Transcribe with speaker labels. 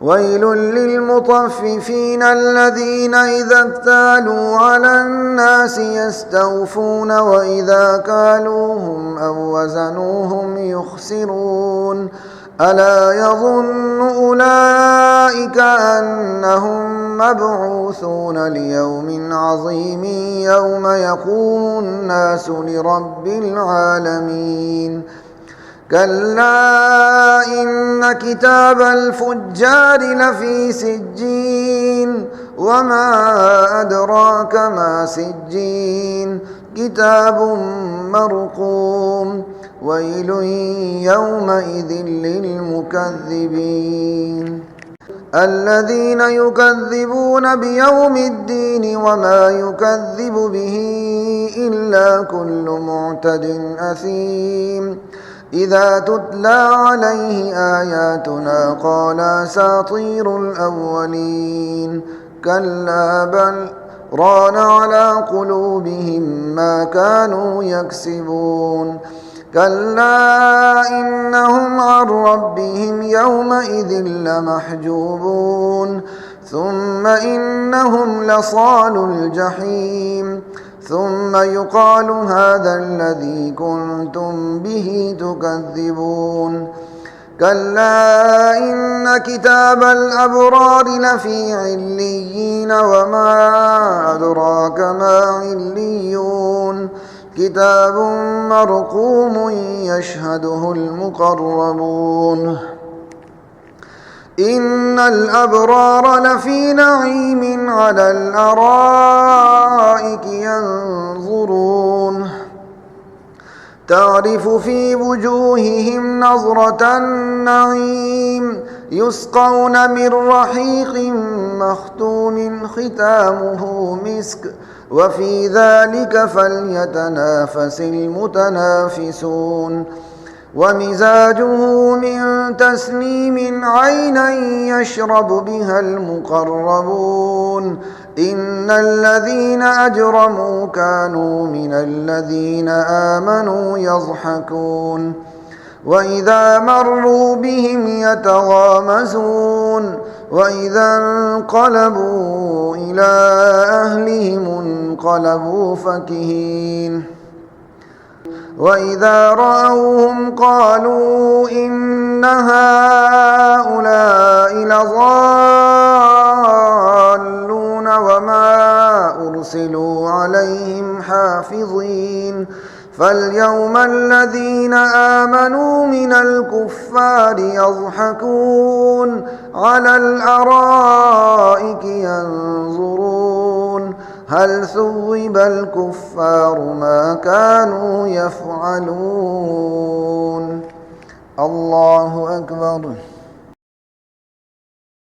Speaker 1: ويل للمطففين الذين إذا اكتالوا على الناس يستوفون وإذا كالوهم أو وزنوهم يخسرون ألا يظن أولئك أنهم مبعوثون ليوم عظيم يوم يقوم الناس لرب العالمين كلا إن كتاب الفجار لفي سجين وما أدراك ما سجين كتاب مرقوم ويل يومئذ للمكذبين الذين يكذبون بيوم الدين وما يكذب به إلا كل معتد أثيم إذا تتلى عليه آياتنا قال أساطير الأولين كلا بل ران على قلوبهم ما كانوا يكسبون كلا إنهم عن ربهم يومئذ لمحجوبون ثم إنهم لصالو الجحيم ثم يقال هذا الذي كنتم به تكذبون كلا إن كتاب الأبرار لفي عليين وما أدراك ما عليون كتاب مرقوم يشهده المقربون إن الأبرار لفي نعيم على الأرائك ينظرون تعرف في وجوههم نظرة النعيم يسقون من رحيق مختوم ختامه مسك وفي ذلك فليتنافس المتنافسون ومزاجه من تسنيم عينا يشرب بها المقربون إن الذين أجرموا كانوا من الذين آمنوا يضحكون وإذا مروا بهم يتغامزون وإذا انقلبوا إلى أهلهم انقلبوا فكهين وإذا رأوهم قالوا إن هؤلاء لضالون وما أرسلوا عليهم حافظين فاليوم الذين آمنوا من الكفار يضحكون على الأرائك ينظرون هل ثوب الكفار ما كانوا يفعلون الله أكبر.